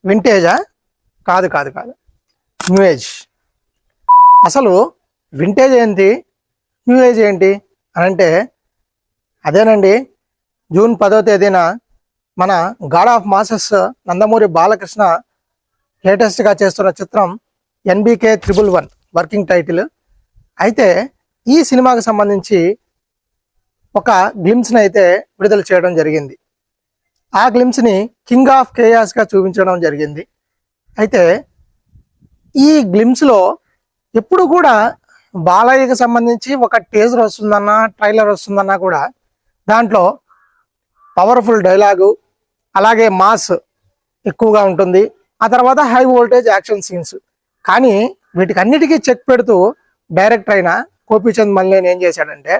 వింటేజా? కాదు కాదు కాదు, న్యూ ఏజ్. అసలు వింటేజ్ ఏంటి, న్యూ ఏజ్ ఏంటి అని అంటే అదేనండి. జూన్ 10వ తేదీన మన God of masses Nandamuri Balakrishna లేటెస్ట్గా చేస్తున్న చిత్రం NBK 111 వర్కింగ్ టైటిల్. అయితే ఈ సినిమాకి సంబంధించి ఒక గ్లిమ్స్ని అయితే విడుదల చేయడం జరిగింది. ఆ గ్లిమ్స్ని కింగ్ ఆఫ్ కేయాస్గా చూపించడం జరిగింది. అయితే ఈ గ్లిమ్స్లో ఎప్పుడు కూడా బాలయ్యకి సంబంధించి ఒక టీజర్ వస్తుందన్నా, ట్రైలర్ వస్తుందన్నా కూడా దాంట్లో పవర్ఫుల్ డైలాగు, అలాగే మాస్ ఎక్కువగా ఉంటుంది. ఆ తర్వాత హై వోల్టేజ్ యాక్షన్ సీన్స్. కానీ వీటికన్నిటికీ చెక్ పెడుతూ డైరెక్టర్ అయిన గోపీచంద్ మల్లేని ఏం చేశాడంటే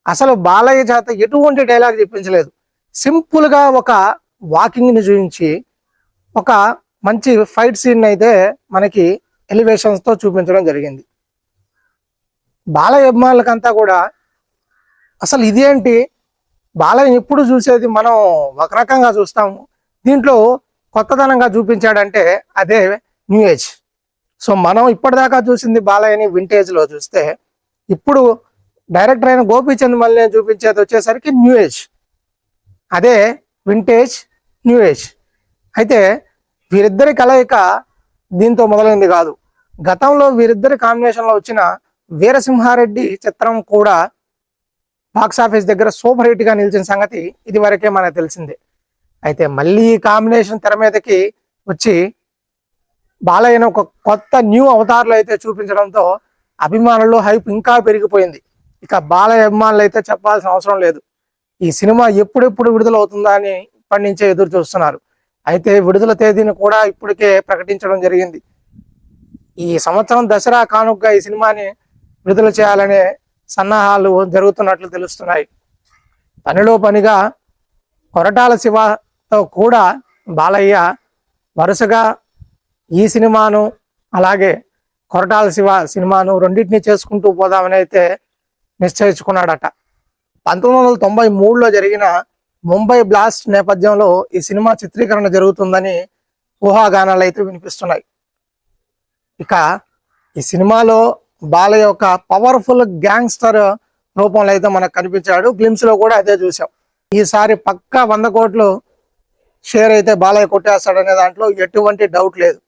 అసలు బాలయ్య చేత ఎటువంటి డైలాగ్ చెప్పించలేదు. సింపుల్గా ఒక వాకింగ్ని చూపించి ఒక మంచి ఫైట్ సీన్ అయితే మనకి ఎలివేషన్స్తో చూపించడం జరిగింది. బాలయ్య అభిమానులకంతా కూడా అసలు ఇదేంటి, బాలయ్య ఎప్పుడు చూసేది మనం ఒక రకంగా చూస్తాము, దీంట్లో కొత్తదనంగా చూపించాడంటే అదే న్యూ ఏజ్. సో మనం ఇప్పటిదాకా చూసింది బాలయ్యని వింటేజ్లో చూస్తే, ఇప్పుడు డైరెక్టర్ అయిన గోపీచంద్ మల్లేని చూపించేది వచ్చేసరికి న్యూ ఏజ్. అదే వింటేజ్, న్యూ ఏజ్. అయితే వీరిద్దరి కలయిక దీంతో మొదలైంది కాదు. గతంలో వీరిద్దరి కాంబినేషన్లో వచ్చిన వీరసింహారెడ్డి చిత్రం కూడా బాక్సాఫీస్ దగ్గర సూపర్ హిట్గా నిలిచిన సంగతి ఇది వరకే మనకు తెలిసిందే. అయితే మళ్ళీ ఈ కాంబినేషన్ తెర మీదకి వచ్చి బాలయ్యను ఒక కొత్త న్యూ అవతార్లో అయితే చూపించడంతో అభిమానుల్లో హైప్ ఇంకా పెరిగిపోయింది. ఇక బాలయ్య అభిమానులు అయితే చెప్పాల్సిన అవసరం లేదు. ఈ సినిమా ఎప్పుడెప్పుడు విడుదల అవుతుందా అని ఇప్పటి నుంచే ఎదురు చూస్తున్నారు. అయితే విడుదల తేదీని కూడా ఇప్పటికే ప్రకటించడం జరిగింది. ఈ సంవత్సరం దసరా కానుకగా ఈ సినిమాని విడుదల చేయాలనే సన్నాహాలు జరుగుతున్నట్లు తెలుస్తున్నాయి. పనిలో పనిగా కొరటాల శివతో కూడా బాలయ్య వరుసగా ఈ సినిమాను అలాగే కొరటాల శివ సినిమాను రెండింటినీ చేసుకుంటూ పోదామని అయితే నిశ్చయించుకున్నాడట. 1993లో జరిగిన ముంబై బ్లాస్ట్ నేపథ్యంలో ఈ సినిమా చిత్రీకరణ జరుగుతుందని ఊహాగానాలు అయితే వినిపిస్తున్నాయి. ఇక ఈ సినిమాలో బాలయ్య ఒక పవర్ఫుల్ గ్యాంగ్స్టర్ రూపంలో అయితే మనకు కనిపించాడు. గ్లిమ్స్ లో కూడా అదే చూసాం. ఈసారి పక్కా 100 కోట్లు షేర్ అయితే బాలయ్య కొట్టేస్తాడనే దాంట్లో ఎటువంటి డౌట్ లేదు.